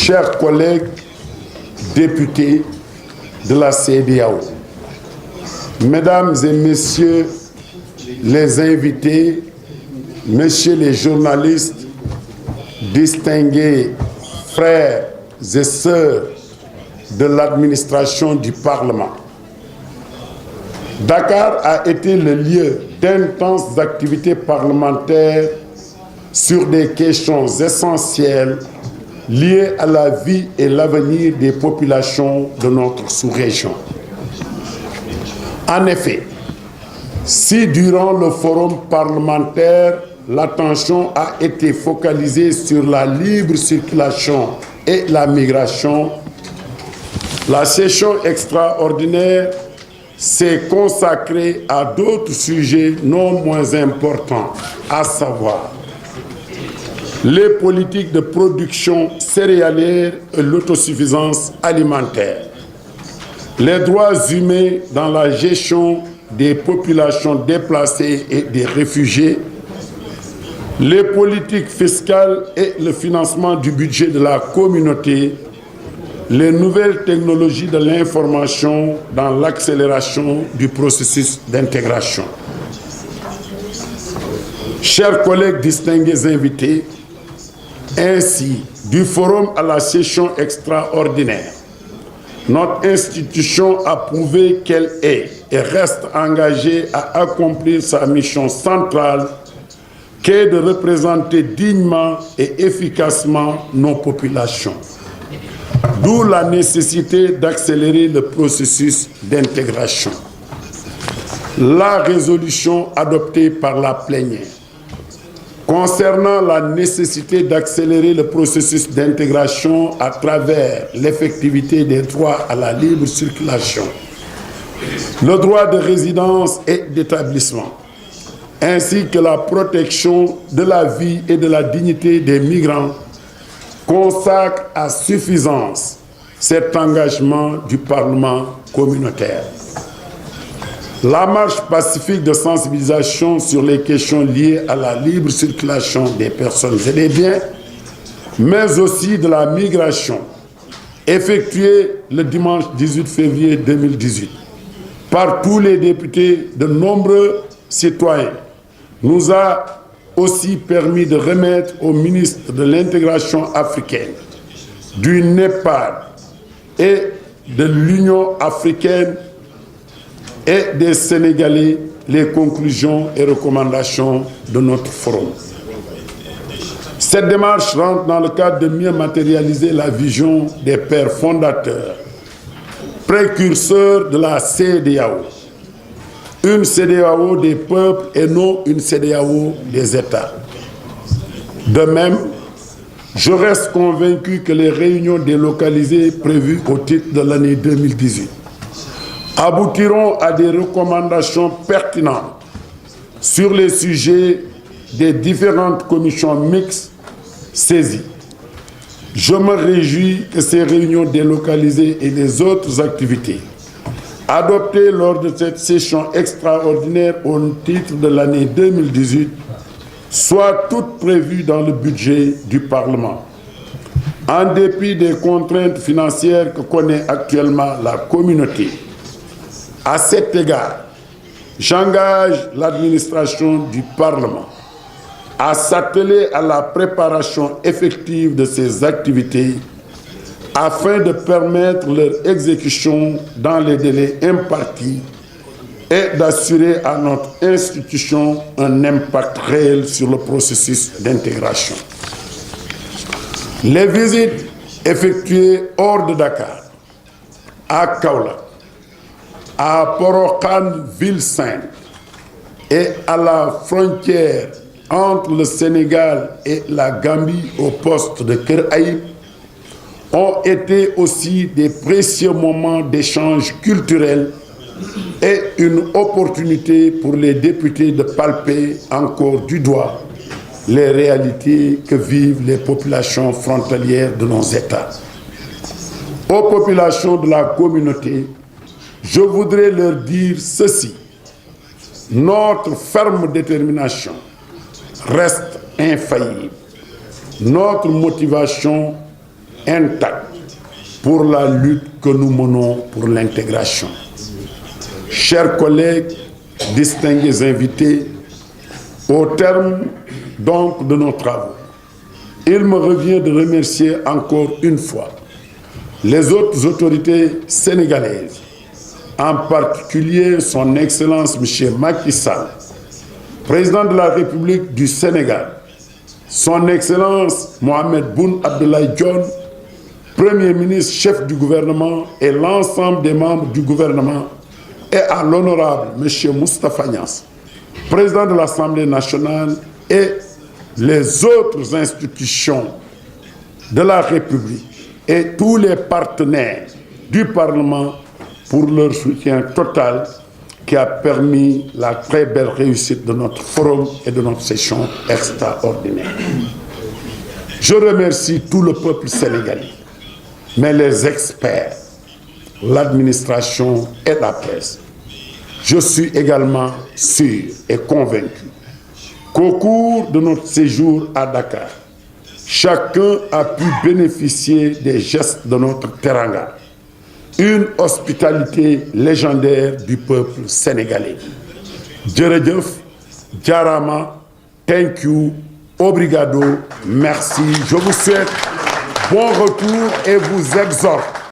chers collègues députés de la CEDEAO, mesdames et messieurs les invités, messieurs les journalistes, distingués frères et sœurs de l'administration du Parlement. Dakar a été le lieu d'intenses activités parlementaires sur des questions essentielles liées à la vie et l'avenir des populations de notre sous-région. En effet, si durant le forum parlementaire, l'attention a été focalisée sur la libre circulation et la migration, la session extraordinaire s'est consacrée à d'autres sujets non moins importants, à savoir les politiques de production céréalière et l'autosuffisance alimentaire, les droits humains dans la gestion des populations déplacées et des réfugiés, les politiques fiscales et le financement du budget de la communauté, les nouvelles technologies de l'information dans l'accélération du processus d'intégration. Chers collègues distingués invités, ainsi, du forum à la session extraordinaire, notre institution a prouvé qu'elle est et reste engagée à accomplir sa mission centrale qu'est de représenter dignement et efficacement nos populations. D'où la nécessité d'accélérer le processus d'intégration. La résolution adoptée par la plénière concernant la nécessité d'accélérer le processus d'intégration à travers l'effectivité des droits à la libre circulation, le droit de résidence et d'établissement, ainsi que la protection de la vie et de la dignité des migrants, consacre à suffisance cet engagement du Parlement communautaire. La marche pacifique de sensibilisation sur les questions liées à la libre circulation des personnes et des biens, mais aussi de la migration, effectuée le dimanche 18 février 2018 par tous les députés de nombreux citoyens, nous a aussi permis de remettre au ministre de l'intégration africaine, du Népal et de l'Union africaine et des Sénégalais les conclusions et recommandations de notre forum. Cette démarche rentre dans le cadre de mieux matérialiser la vision des pères fondateurs, précurseurs de la CEDEAO, une CEDEAO des peuples et non une CEDEAO des États. De même, je reste convaincu que les réunions délocalisées prévues au titre de l'année 2018 aboutiront à des recommandations pertinentes sur les sujets des différentes commissions mixtes saisies. Je me réjouis que ces réunions délocalisées et les autres activités adoptées lors de cette session extraordinaire au titre de l'année 2018 soient toutes prévues dans le budget du Parlement. En dépit des contraintes financières que connaît actuellement la communauté, à cet égard, j'engage l'administration du Parlement à s'atteler à la préparation effective de ces activités afin de permettre leur exécution dans les délais impartis et d'assurer à notre institution un impact réel sur le processus d'intégration. Les visites effectuées hors de Dakar, à Kaolack, à Porokhane, ville sainte, et à la frontière entre le Sénégal et la Gambie au poste de Keur Aïb, ont été aussi des précieux moments d'échange culturel et une opportunité pour les députés de palper encore du doigt les réalités que vivent les populations frontalières de nos États. Aux populations de la communauté, je voudrais leur dire ceci. Notre ferme détermination reste infaillible. Notre motivation intact pour la lutte que nous menons pour l'intégration. Chers collègues, distingués invités, au terme donc de nos travaux, il me revient de remercier encore une fois les autres autorités sénégalaises, en particulier son Excellence M. Macky Sall, président de la République du Sénégal, son Excellence Mohamed Boun Abdallah Dionne, Premier ministre, chef du gouvernement et l'ensemble des membres du gouvernement, et à l'honorable M. Moustapha Niasse, président de l'Assemblée nationale, et les autres institutions de la République et tous les partenaires du Parlement pour leur soutien total qui a permis la très belle réussite de notre forum et de notre session extraordinaire. Je remercie tout le peuple sénégalais, mais les experts, l'administration et la presse. Je suis également sûr et convaincu qu'au cours de notre séjour à Dakar, chacun a pu bénéficier des gestes de notre teranga, une hospitalité légendaire du peuple sénégalais. Djeredjeuf, Djarama, thank you, obrigado, merci. Je vous souhaite bon retour et vous exhorte